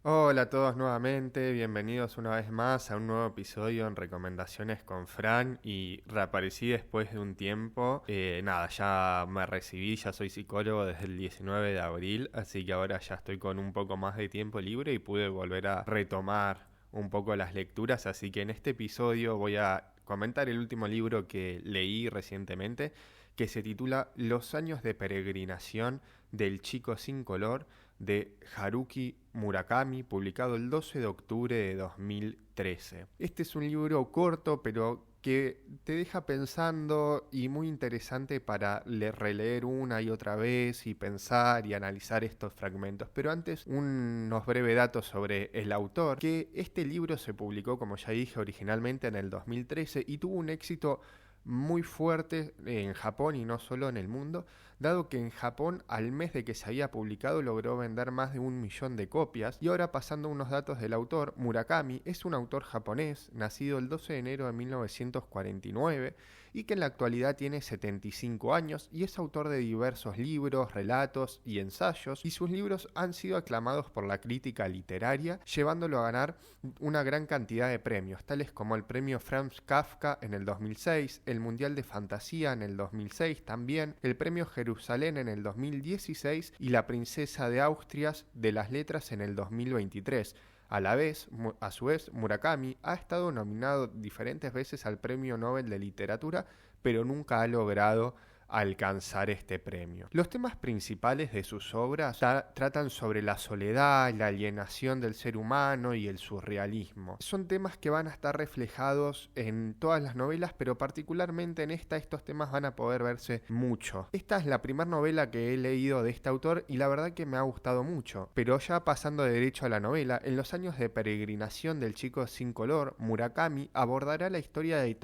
Hola a todos nuevamente, bienvenidos una vez más a un nuevo episodio en Recomendaciones con Fran y reaparecí después de un tiempo. Nada, ya me recibí, ya soy psicólogo desde el 19 de abril, así que ahora ya estoy con un poco más de tiempo libre y pude volver a retomar un poco las lecturas, así que en este episodio voy a comentar el último libro que leí recientemente, que se titula Los años de peregrinación del chico sin color de Haruki Murakami, publicado el 12 de octubre de 2013. Este es un libro corto, pero que te deja pensando y muy interesante para releer una y otra vez y pensar y analizar estos fragmentos. Pero antes, unos breves datos sobre el autor, que este libro se publicó, como ya dije, originalmente en el 2013 y tuvo un éxito muy fuerte en Japón y no solo en el mundo, dado que en Japón al mes de que se había publicado logró vender más de 1 millón de copias. Y ahora, pasando unos datos del autor, Murakami es un autor japonés nacido el 12 de enero de 1949 y que en la actualidad tiene 75 años y es autor de diversos libros, relatos y ensayos, y sus libros han sido aclamados por la crítica literaria, llevándolo a ganar una gran cantidad de premios, tales como el premio Franz Kafka en el 2006, el Mundial de Fantasía en el 2006 también, el premio Jerusalén en el 2016 y la Princesa de Asturias de las Letras en el 2023. A su vez, Murakami ha estado nominado diferentes veces al Premio Nobel de Literatura, pero nunca ha logrado alcanzar este premio. Los temas principales de sus obras tratan sobre la soledad, la alienación del ser humano y el surrealismo. Son temas que van a estar reflejados en todas las novelas, pero particularmente en estos temas van a poder verse mucho. Esta es la primera novela que he leído de este autor y la verdad que me ha gustado mucho. Pero ya pasando de derecho a la novela, en los años de peregrinación del chico sin color, Murakami abordará la historia de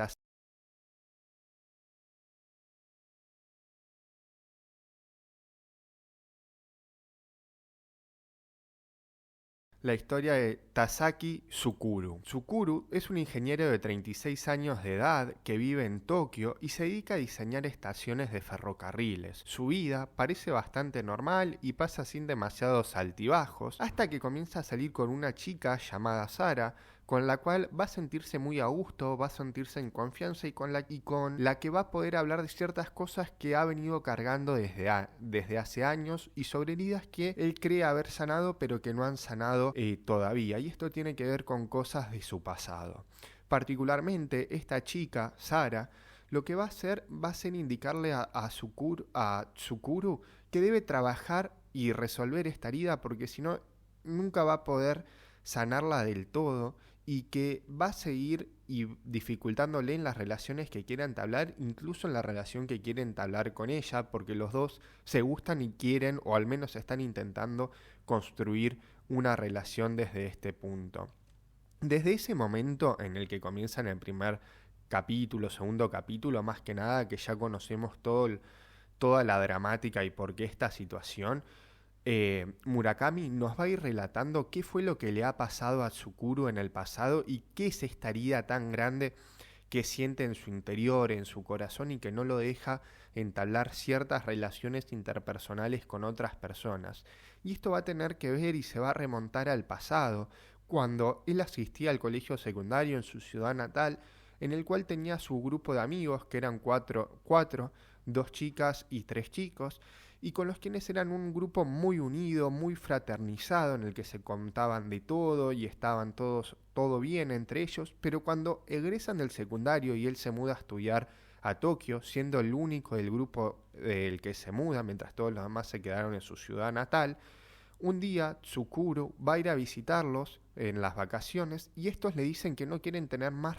Tasaki Tsukuru. Tsukuru es un ingeniero de 36 años de edad que vive en Tokio y se dedica a diseñar estaciones de ferrocarriles. Su vida parece bastante normal y pasa sin demasiados altibajos hasta que comienza a salir con una chica llamada Sara, con la cual va a sentirse muy a gusto, va a sentirse en confianza y con la que va a poder hablar de ciertas cosas que ha venido cargando desde hace años y sobre heridas que él cree haber sanado pero que no han sanado todavía. Y esto tiene que ver con cosas de su pasado. Particularmente esta chica, Sara, lo que va a ser indicarle a Tsukuru que debe trabajar y resolver esta herida porque si no nunca va a poder sanarla del todo y que va a seguir y dificultándole en las relaciones que quiera entablar, incluso en la relación que quiere entablar con ella, porque los dos se gustan y quieren, o al menos están intentando construir una relación desde este punto. Desde ese momento en el que comienzan el primer capítulo, segundo capítulo, más que nada que ya conocemos toda la dramática y por qué esta situación, Murakami nos va a ir relatando qué fue lo que le ha pasado a Tsukuru en el pasado y qué es esta herida tan grande que siente en su interior, en su corazón y que no lo deja entablar ciertas relaciones interpersonales con otras personas. Y esto va a tener que ver y se va a remontar al pasado, cuando él asistía al colegio secundario en su ciudad natal, en el cual tenía su grupo de amigos, que eran cuatro, dos chicas y tres chicos, y con los quienes eran un grupo muy unido, muy fraternizado, en el que se contaban de todo y estaban todo bien entre ellos, pero cuando egresan del secundario y él se muda a estudiar a Tokio, siendo el único del grupo del que se muda, mientras todos los demás se quedaron en su ciudad natal, un día Tsukuru va a ir a visitarlos en las vacaciones y estos le dicen que no quieren tener más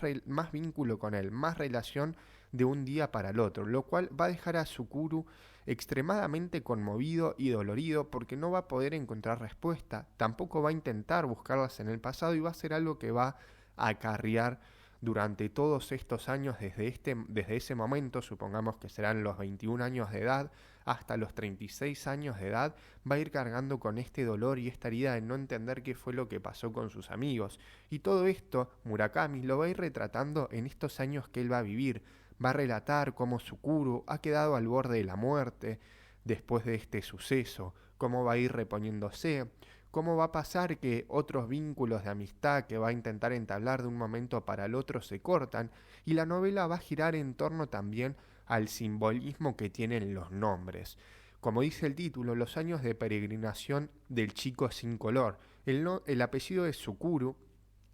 vínculo con él, más relación de un día para el otro, lo cual va a dejar a Tsukuru extremadamente conmovido y dolorido porque no va a poder encontrar respuesta, tampoco va a intentar buscarlas en el pasado y va a ser algo que va a acarrear durante todos estos años desde ese momento, supongamos que serán los 21 años de edad, hasta los 36 años de edad, va a ir cargando con este dolor y esta herida de no entender qué fue lo que pasó con sus amigos. Y todo esto, Murakami lo va a ir retratando en estos años que él va a vivir. Va a relatar cómo Tsukuru ha quedado al borde de la muerte después de este suceso, cómo va a ir reponiéndose, cómo va a pasar que otros vínculos de amistad que va a intentar entablar de un momento para el otro se cortan, y la novela va a girar en torno también al simbolismo que tienen los nombres. Como dice el título, los años de peregrinación del chico sin color. El apellido de Sukuru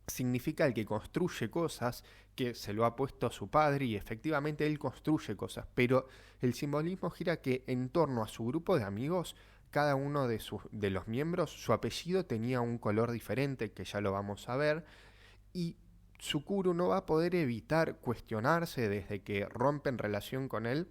significa el que construye cosas, que se lo ha puesto a su padre y efectivamente él construye cosas, pero el simbolismo gira que en torno a su grupo de amigos, cada uno de los miembros, su apellido tenía un color diferente, que ya lo vamos a ver, y Tsukuru no va a poder evitar cuestionarse desde que rompen relación con él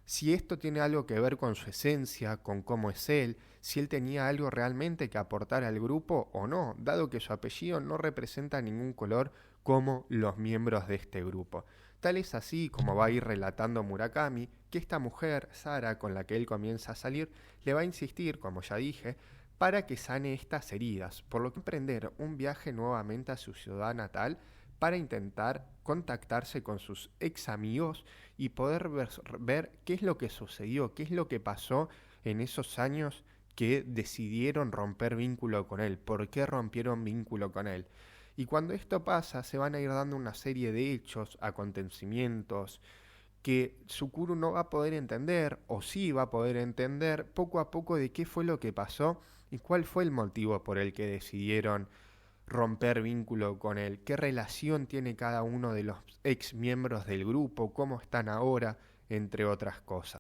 si esto tiene algo que ver con su esencia, con cómo es él, si él tenía algo realmente que aportar al grupo o no, dado que su apellido no representa ningún color como los miembros de este grupo. Tal es así como va a ir relatando Murakami que esta mujer, Sara, con la que él comienza a salir, le va a insistir, como ya dije, para que sane estas heridas, por lo que emprender un viaje nuevamente a su ciudad natal para intentar contactarse con sus ex amigos y poder ver qué es lo que sucedió, qué es lo que pasó en esos años que decidieron romper vínculo con él, por qué rompieron vínculo con él. Y cuando esto pasa, se van a ir dando una serie de hechos, acontecimientos, que Tsukuru no va a poder entender, o sí va a poder entender poco a poco de qué fue lo que pasó y cuál fue el motivo por el que decidieron romper vínculo con él, qué relación tiene cada uno de los ex miembros del grupo, cómo están ahora, entre otras cosas.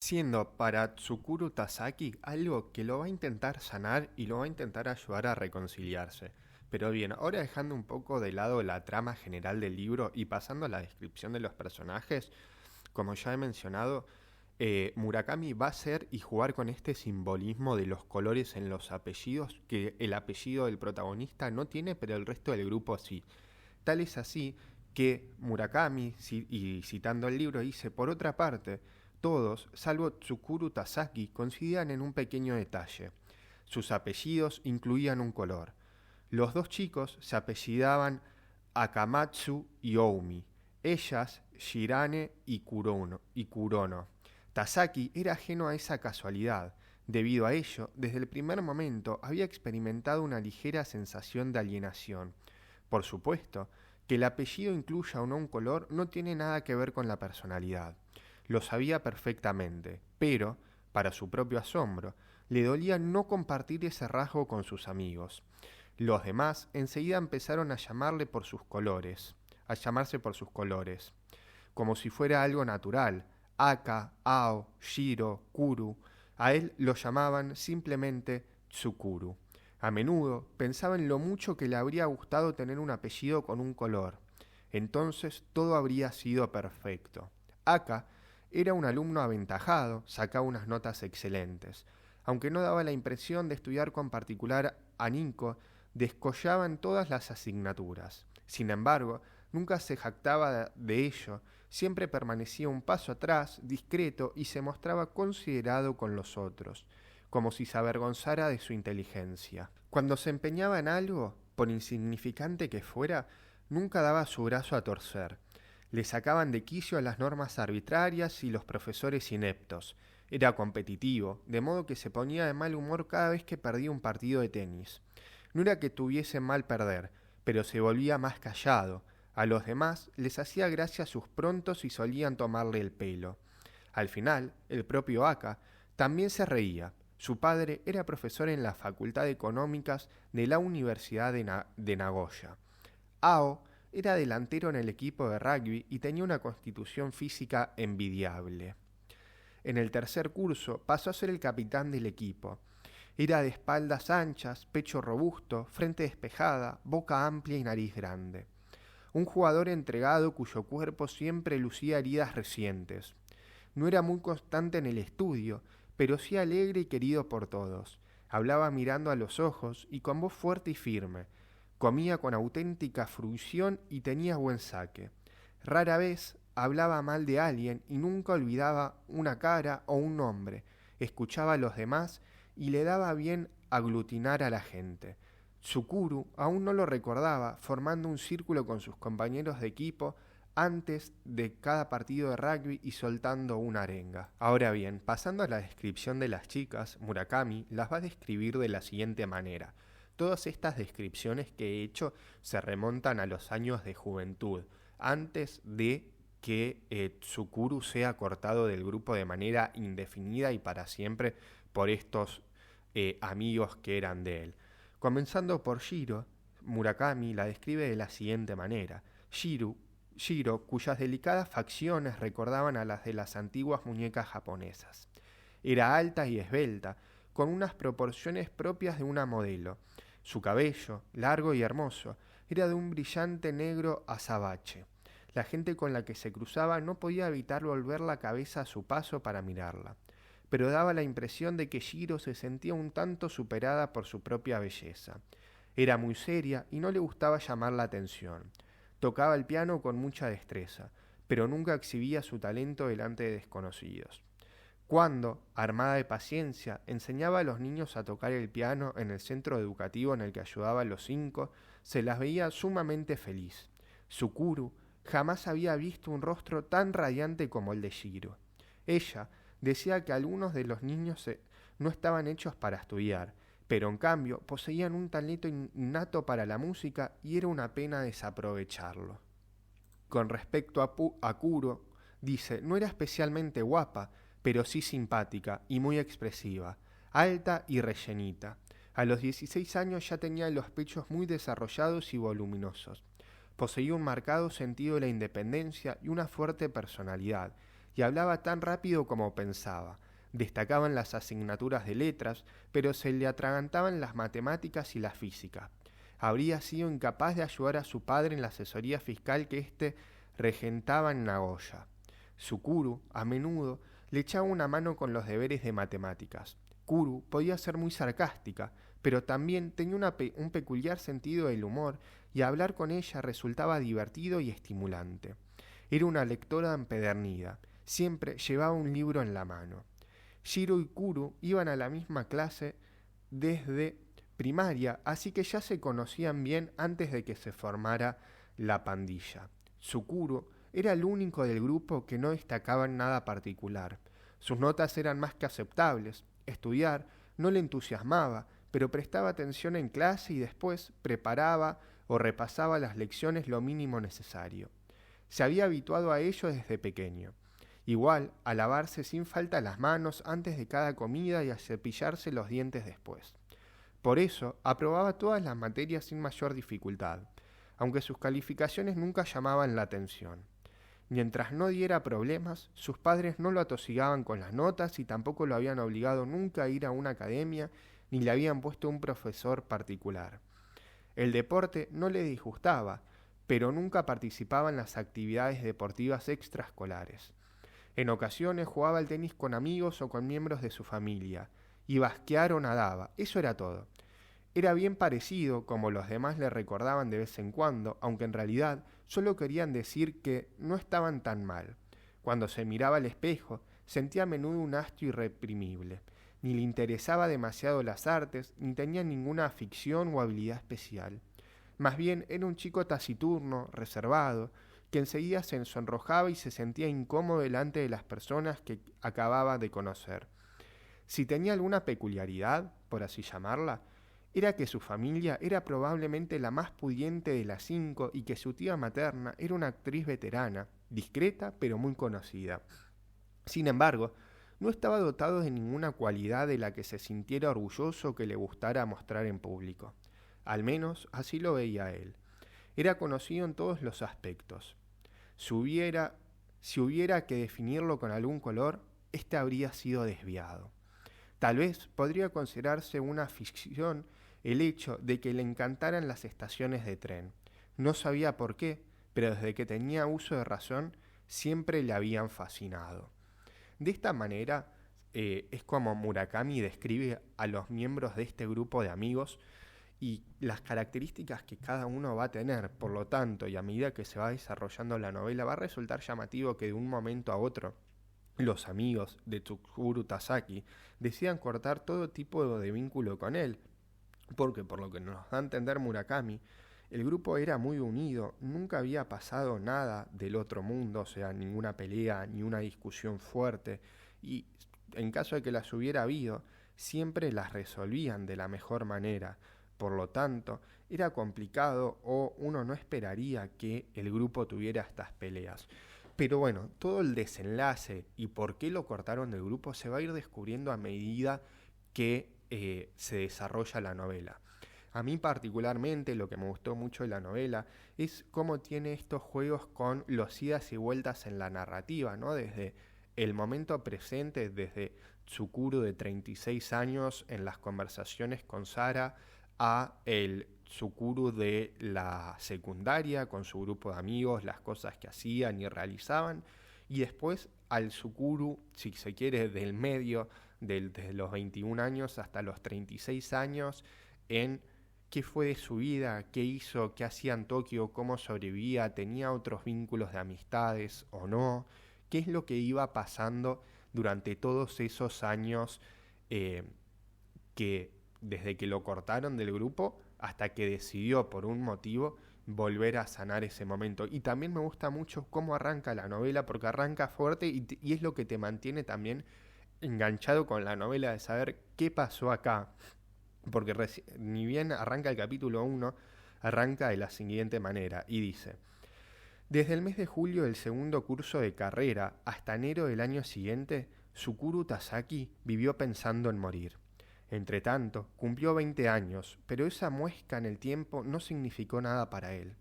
Siendo para Tsukuru Tasaki algo que lo va a intentar sanar y lo va a intentar ayudar a reconciliarse. Pero bien, ahora dejando un poco de lado la trama general del libro y pasando a la descripción de los personajes, como ya he mencionado, Murakami va a hacer y jugar con este simbolismo de los colores en los apellidos, que el apellido del protagonista no tiene, pero el resto del grupo sí. Tal es así que Murakami, y citando el libro, dice: por otra parte, todos, salvo Tsukuru Tasaki, coincidían en un pequeño detalle. Sus apellidos incluían un color. Los dos chicos se apellidaban Akamatsu y Oumi, ellas Shirane y Kurono. Tasaki era ajeno a esa casualidad. Debido a ello, desde el primer momento había experimentado una ligera sensación de alienación. Por supuesto, que el apellido incluya o no un color no tiene nada que ver con la personalidad. Lo sabía perfectamente, pero, para su propio asombro, le dolía no compartir ese rasgo con sus amigos. Los demás enseguida empezaron a llamarse por sus colores, como si fuera algo natural. Aka, Ao, Shiro, Kuru. A él lo llamaban simplemente Tsukuru. A menudo pensaba en lo mucho que le habría gustado tener un apellido con un color. Entonces todo habría sido perfecto. Aka era un alumno aventajado, sacaba unas notas excelentes. Aunque no daba la impresión de estudiar con particular ahínco, descollaba en todas las asignaturas. Sin embargo, nunca se jactaba de ello, siempre permanecía un paso atrás, discreto, y se mostraba considerado con los otros, como si se avergonzara de su inteligencia. Cuando se empeñaba en algo, por insignificante que fuera, nunca daba su brazo a torcer. Le sacaban de quicio a las normas arbitrarias y los profesores ineptos. Era competitivo, de modo que se ponía de mal humor cada vez que perdía un partido de tenis. No era que tuviese mal perder, pero se volvía más callado. A los demás les hacía gracia sus prontos y solían tomarle el pelo. Al final, el propio Aka también se reía. Su padre era profesor en la Facultad de Económicas de la Universidad de Nagoya. Ao era delantero en el equipo de rugby y tenía una constitución física envidiable. En el tercer curso pasó a ser el capitán del equipo. Era de espaldas anchas, pecho robusto, frente despejada, boca amplia y nariz grande. Un jugador entregado cuyo cuerpo siempre lucía heridas recientes. No era muy constante en el estudio, pero sí alegre y querido por todos. Hablaba mirando a los ojos y con voz fuerte y firme. Comía con auténtica fruición y tenía buen saque. Rara vez hablaba mal de alguien y nunca olvidaba una cara o un nombre. Escuchaba a los demás y le daba bien aglutinar a la gente. Tsukuru aún no lo recordaba, formando un círculo con sus compañeros de equipo, antes de cada partido de rugby y soltando una arenga. Ahora bien, pasando a la descripción de las chicas, Murakami las va a describir de la siguiente manera. Todas estas descripciones que he hecho se remontan a los años de juventud, antes de que Tsukuru sea cortado del grupo de manera indefinida y para siempre por estos amigos que eran de él. Comenzando por Shiro, Murakami la describe de la siguiente manera. Shiro, cuyas delicadas facciones recordaban a las de las antiguas muñecas japonesas. Era alta y esbelta, con unas proporciones propias de una modelo. Su cabello, largo y hermoso, era de un brillante negro azabache. La gente con la que se cruzaba no podía evitar volver la cabeza a su paso para mirarla, pero daba la impresión de que Shiro se sentía un tanto superada por su propia belleza. Era muy seria y no le gustaba llamar la atención. Tocaba el piano con mucha destreza, pero nunca exhibía su talento delante de desconocidos. Cuando, armada de paciencia, enseñaba a los niños a tocar el piano en el centro educativo en el que ayudaba a los 5, se las veía sumamente feliz. Tsukuru jamás había visto un rostro tan radiante como el de Shiro. Ella decía que algunos de los niños no estaban hechos para estudiar, pero en cambio poseían un talento innato para la música y era una pena desaprovecharlo. Con respecto a Kuro, dice, no era especialmente guapa, pero sí simpática y muy expresiva, alta y rellenita. A los 16 años ya tenía los pechos muy desarrollados y voluminosos. Poseía un marcado sentido de la independencia y una fuerte personalidad, y hablaba tan rápido como pensaba. Destacaban las asignaturas de letras, pero se le atragantaban las matemáticas y la física. Habría sido incapaz de ayudar a su padre en la asesoría fiscal que éste regentaba en Nagoya. Tsukuru, a menudo, le echaba una mano con los deberes de matemáticas. Kuru podía ser muy sarcástica, pero también tenía un peculiar sentido del humor y hablar con ella resultaba divertido y estimulante. Era una lectora empedernida, siempre llevaba un libro en la mano. Shiro y Kuru iban a la misma clase desde primaria, así que ya se conocían bien antes de que se formara la pandilla. Tsukuru era el único del grupo que no destacaba en nada particular. Sus notas eran más que aceptables. Estudiar no le entusiasmaba, pero prestaba atención en clase y después preparaba o repasaba las lecciones lo mínimo necesario. Se había habituado a ello desde pequeño. Igual, a lavarse sin falta las manos antes de cada comida y a cepillarse los dientes después. Por eso, aprobaba todas las materias sin mayor dificultad, aunque sus calificaciones nunca llamaban la atención. Mientras no diera problemas, sus padres no lo atosigaban con las notas y tampoco lo habían obligado nunca a ir a una academia ni le habían puesto un profesor particular. El deporte no le disgustaba, pero nunca participaba en las actividades deportivas extraescolares. En ocasiones jugaba al tenis con amigos o con miembros de su familia, iba a esquiar o nadaba, eso era todo. Era bien parecido, como los demás le recordaban de vez en cuando, aunque en realidad solo querían decir que no estaban tan mal. Cuando se miraba al espejo, sentía a menudo un hastío irreprimible. Ni le interesaba demasiado las artes, ni tenía ninguna afición o habilidad especial. Más bien era un chico taciturno, reservado, que enseguida se sonrojaba y se sentía incómodo delante de las personas que acababa de conocer. Si tenía alguna peculiaridad, por así llamarla, era que su familia era probablemente la más pudiente de las 5 y que su tía materna era una actriz veterana, discreta pero muy conocida. Sin embargo, no estaba dotado de ninguna cualidad de la que se sintiera orgulloso o que le gustara mostrar en público. Al menos así lo veía él. Era conocido en todos los aspectos. Si hubiera que definirlo con algún color, este habría sido desviado. Tal vez podría considerarse una ficción el hecho de que le encantaran las estaciones de tren. No sabía por qué, pero desde que tenía uso de razón, siempre le habían fascinado. De esta manera es como Murakami describe a los miembros de este grupo de amigos y las características que cada uno va a tener. Por lo tanto, y a medida que se va desarrollando la novela, va a resultar llamativo que de un momento a otro los amigos de Tsukuru Tasaki decidan cortar todo tipo de vínculo con él, porque por lo que nos da a entender Murakami, El grupo era muy unido, nunca había pasado nada del otro mundo, o sea, ninguna pelea ni una discusión fuerte, y en caso de que las hubiera habido, siempre las resolvían de la mejor manera. Por lo tanto, era complicado o uno no esperaría que el grupo tuviera estas peleas. Pero bueno, todo el desenlace y por qué lo cortaron del grupo se va a ir descubriendo a medida que se desarrolla la novela. A mí particularmente lo que me gustó mucho de la novela es cómo tiene estos juegos con los idas y vueltas en la narrativa, ¿no? Desde el momento presente, desde Tsukuru de 36 años en las conversaciones con Sara, a el Tsukuru de la secundaria con su grupo de amigos, las cosas que hacían y realizaban, y después al Tsukuru, si se quiere, del medio, desde los 21 años hasta los 36 años, en qué fue de su vida, qué hizo, qué hacía en Tokio, cómo sobrevivía, tenía otros vínculos de amistades o no, qué es lo que iba pasando durante todos esos años eh, que desde que lo cortaron del grupo hasta que decidió por un motivo volver a sanar ese momento. Y también me gusta mucho cómo arranca la novela, porque arranca fuerte y es lo que te mantiene también enganchado con la novela de saber qué pasó acá. Porque ni bien arranca el capítulo 1, arranca de la siguiente manera y dice: desde el mes de julio del segundo curso de carrera hasta enero del año siguiente, Tsukuru Tasaki vivió pensando en morir. Entretanto, cumplió 20 años, pero esa muesca en el tiempo no significó nada para él.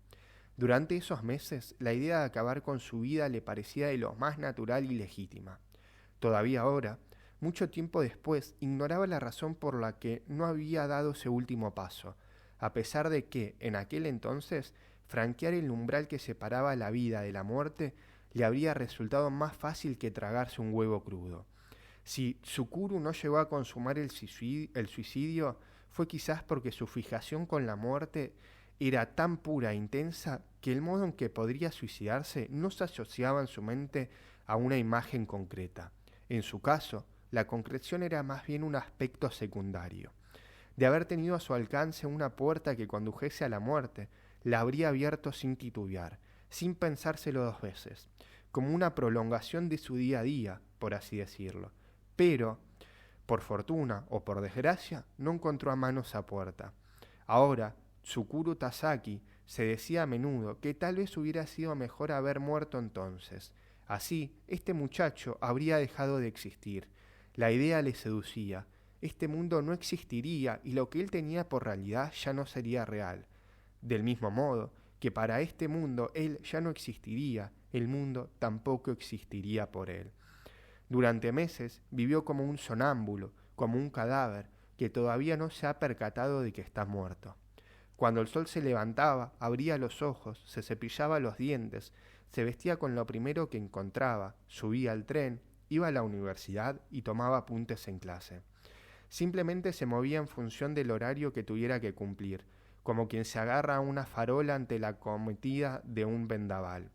Durante esos meses, la idea de acabar con su vida le parecía de lo más natural y legítima. Todavía ahora, mucho tiempo después, ignoraba la razón por la que no había dado ese último paso, a pesar de que, en aquel entonces, franquear el umbral que separaba la vida de la muerte le habría resultado más fácil que tragarse un huevo crudo. Si Tsukuru no llegó a consumar el suicidio, fue quizás porque su fijación con la muerte era tan pura e intensa que el modo en que podría suicidarse no se asociaba en su mente a una imagen concreta. En su caso, la concreción era más bien un aspecto secundario. De haber tenido a su alcance una puerta que condujese a la muerte, la habría abierto sin titubear, sin pensárselo dos veces, como una prolongación de su día a día, por así decirlo. Pero, por fortuna o por desgracia, no encontró a mano esa puerta. Ahora, Tsukuru Tasaki se decía a menudo que tal vez hubiera sido mejor haber muerto entonces. Así, este muchacho habría dejado de existir. La idea le seducía. Este mundo no existiría y lo que él tenía por realidad ya no sería real. Del mismo modo que para este mundo él ya no existiría, el mundo tampoco existiría por él. Durante meses vivió como un sonámbulo, como un cadáver, que todavía no se ha percatado de que está muerto. Cuando el sol se levantaba, abría los ojos, se cepillaba los dientes, se vestía con lo primero que encontraba, subía al tren, iba a la universidad y tomaba apuntes en clase. Simplemente se movía en función del horario que tuviera que cumplir, como quien se agarra a una farola ante la acometida de un vendaval.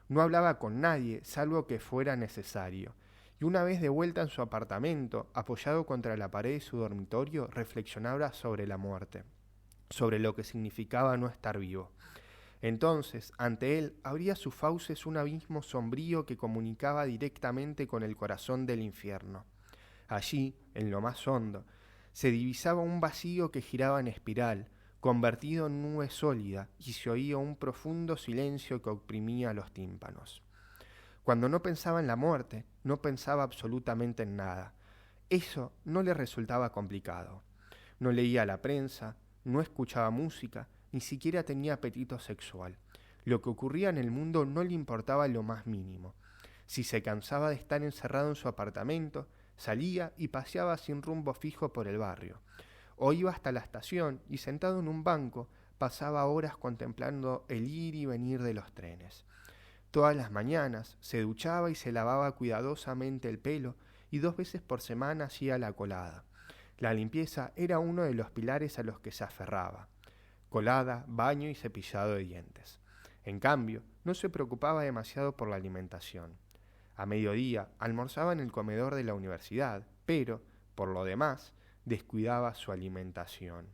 No hablaba con nadie, salvo que fuera necesario. Y una vez de vuelta en su apartamento, apoyado contra la pared de su dormitorio, reflexionaba sobre la muerte, sobre lo que significaba no estar vivo. Entonces, ante él, abría sus fauces un abismo sombrío que comunicaba directamente con el corazón del infierno. Allí, en lo más hondo, se divisaba un vacío que giraba en espiral, convertido en nube sólida, y se oía un profundo silencio que oprimía los tímpanos. Cuando no pensaba en la muerte, no pensaba absolutamente en nada. Eso no le resultaba complicado. No leía la prensa, no escuchaba música, ni siquiera tenía apetito sexual. Lo que ocurría en el mundo no le importaba lo más mínimo. Si se cansaba de estar encerrado en su apartamento, salía y paseaba sin rumbo fijo por el barrio. O iba hasta la estación y sentado en un banco pasaba horas contemplando el ir y venir de los trenes. Todas las mañanas se duchaba y se lavaba cuidadosamente el pelo y 2 veces por semana hacía la colada. La limpieza era uno de los pilares a los que se aferraba. Colada, baño y cepillado de dientes. En cambio, no se preocupaba demasiado por la alimentación. A mediodía almorzaba en el comedor de la universidad, pero, por lo demás, descuidaba su alimentación.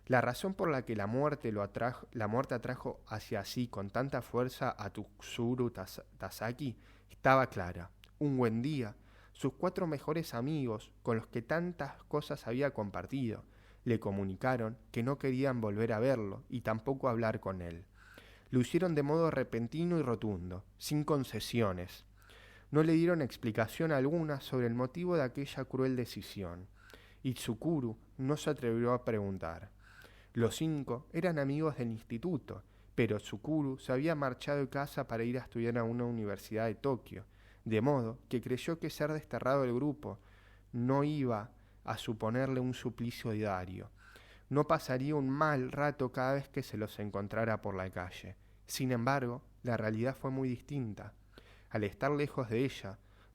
La razón por la que la muerte atrajo hacia sí con tanta fuerza a Tsuru Tasaki estaba clara. Un buen día, sus 4 mejores amigos, con los que tantas cosas había compartido, le comunicaron que no querían volver a verlo y tampoco hablar con él. Lo hicieron de modo repentino y rotundo, sin concesiones. No le dieron explicación alguna sobre el motivo de aquella cruel decisión, y Tsukuru no se atrevió a preguntar. Los 5 eran amigos del instituto, pero Tsukuru se había marchado de casa para ir a estudiar a una universidad de Tokio, de modo que creyó que ser desterrado del grupo no iba a suponerle un suplicio diario. No pasaría un mal rato cada vez que se los encontrara por la calle. Sin embargo, la realidad fue muy distinta. Al estar lejos de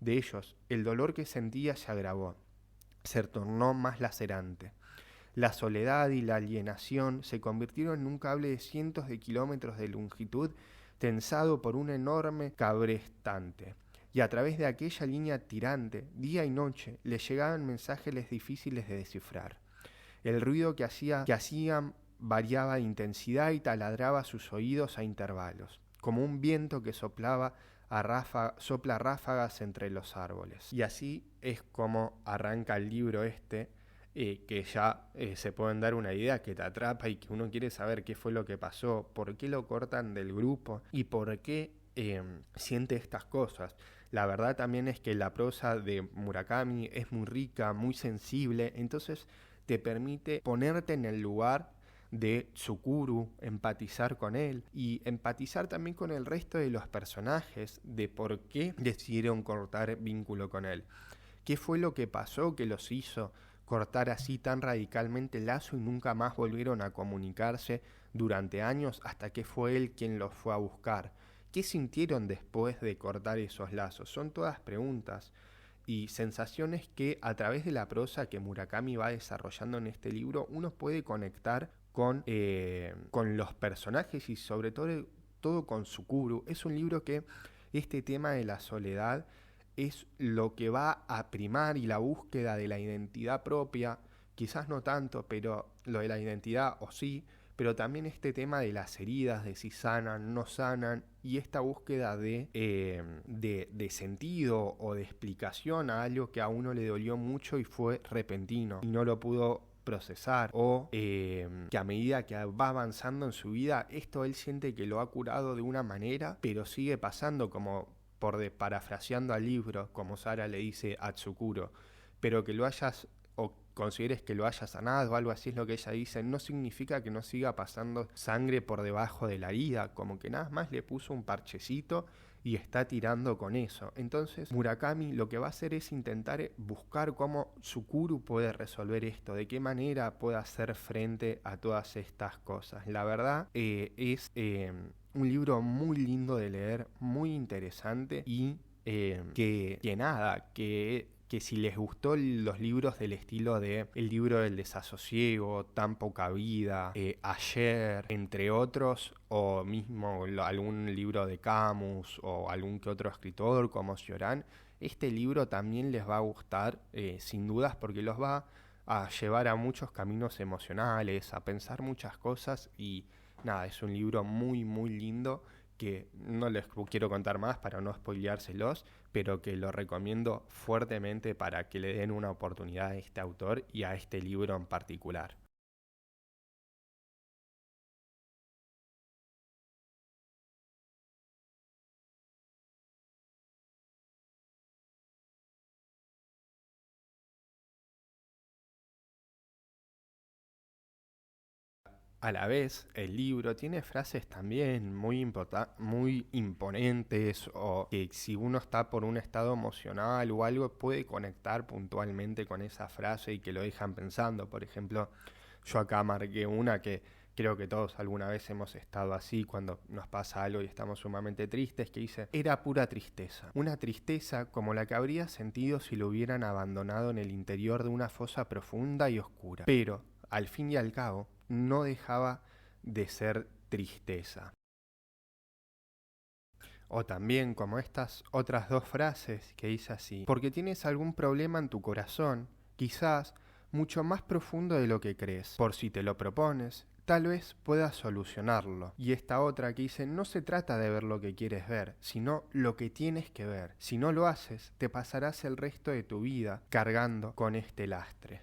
ellos, el dolor que sentía se agravó, se tornó más lacerante. La soledad y la alienación se convirtieron en un cable de cientos de kilómetros de longitud tensado por un enorme cabrestante. Y a través de aquella línea tirante, día y noche, le llegaban mensajes difíciles de descifrar. El ruido que hacían variaba de intensidad y taladraba sus oídos a intervalos, como un viento que sopla ráfagas entre los árboles. Y así es como arranca el libro que ya se pueden dar una idea, que te atrapa y que uno quiere saber qué fue lo que pasó, por qué lo cortan del grupo y por qué siente estas cosas. La verdad también es que la prosa de Murakami es muy rica, muy sensible, entonces te permite ponerte en el lugar de Tsukuru, empatizar con él y empatizar también con el resto de los personajes de por qué decidieron cortar vínculo con él. ¿Qué fue lo que pasó que los hizo cortar así tan radicalmente el lazo y nunca más volvieron a comunicarse durante años hasta que fue él quien los fue a buscar? ¿Qué sintieron después de cortar esos lazos? Son todas preguntas y sensaciones que a través de la prosa que Murakami va desarrollando en este libro uno puede conectar con los personajes y sobre todo con Tsukuru. Es un libro que este tema de la soledad es lo que va a primar y la búsqueda de la identidad propia, quizás no tanto, pero lo de la identidad o sí, pero también este tema de las heridas, de si sanan, no sanan, y esta búsqueda de sentido o de explicación a algo que a uno le dolió mucho y fue repentino y no lo pudo procesar, o que a medida que va avanzando en su vida, esto él siente que lo ha curado de una manera, pero sigue pasando como parafraseando al libro, como Sara le dice a Tsukuro, pero que lo hayas o consideres que lo hayas sanado o algo así es lo que ella dice, no significa que no siga pasando sangre por debajo de la herida, como que nada más le puso un parchecito y está tirando con eso. Entonces Murakami lo que va a hacer es intentar buscar cómo Tsukuru puede resolver esto, de qué manera puede hacer frente a todas estas cosas. La verdad es un libro muy lindo de leer, muy interesante y que si les gustó los libros del estilo de El libro del desasosiego, Tan poca vida, Ayer, entre otros, o mismo algún libro de Camus o algún que otro escritor como Cioran, este libro también les va a gustar sin dudas porque los va a llevar a muchos caminos emocionales, a pensar muchas cosas y nada, es un libro muy muy lindo que no les quiero contar más para no spoileárselos, pero que lo recomiendo fuertemente para que le den una oportunidad a este autor y a este libro en particular. A la vez, el libro tiene frases también muy imponentes o que si uno está por un estado emocional o algo puede conectar puntualmente con esa frase y que lo dejan pensando. Por ejemplo, yo acá marqué una que creo que todos alguna vez hemos estado así cuando nos pasa algo y estamos sumamente tristes, que dice, era pura tristeza. Una tristeza como la que habría sentido si lo hubieran abandonado en el interior de una fosa profunda y oscura. Pero, al fin y al cabo, no dejaba de ser tristeza. O también como estas otras dos frases que dice así, porque tienes algún problema en tu corazón, quizás mucho más profundo de lo que crees. Por si te lo propones, tal vez puedas solucionarlo. Y esta otra que dice, no se trata de ver lo que quieres ver, sino lo que tienes que ver. Si no lo haces, te pasarás el resto de tu vida cargando con este lastre.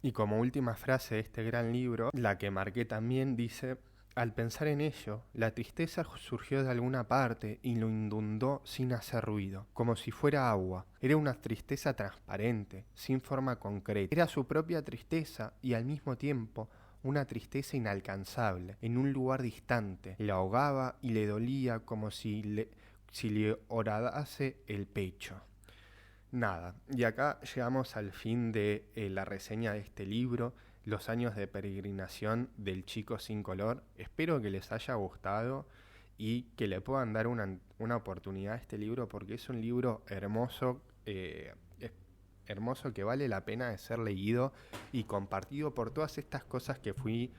Y como última frase de este gran libro, la que marqué también, dice: al pensar en ello, la tristeza surgió de alguna parte y lo inundó sin hacer ruido, como si fuera agua. Era una tristeza transparente, sin forma concreta. Era su propia tristeza y al mismo tiempo una tristeza inalcanzable, en un lugar distante. La ahogaba y le dolía como si le horadase el pecho. Nada, y acá llegamos al fin de la reseña de este libro, Los años de peregrinación del chico sin color. Espero que les haya gustado y que le puedan dar una oportunidad a este libro, porque es un libro hermoso, hermoso, que vale la pena de ser leído y compartido por todas estas cosas que fui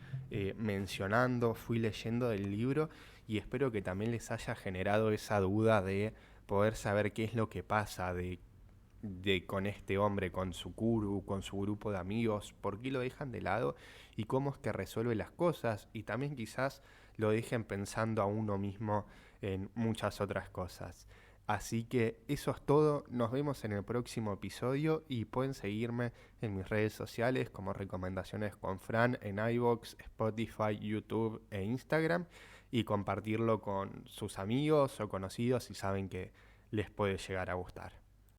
mencionando, fui leyendo del libro, y espero que también les haya generado esa duda de poder saber qué es lo que pasa, de con este hombre, con Sukuru, con su grupo de amigos, por qué lo dejan de lado y cómo es que resuelve las cosas, y también quizás lo dejen pensando a uno mismo en muchas otras cosas. Así que eso es todo, nos vemos en el próximo episodio y pueden seguirme en mis redes sociales como Recomendaciones con Fran en iVoox, Spotify, YouTube e Instagram, y compartirlo con sus amigos o conocidos si saben que les puede llegar a gustar.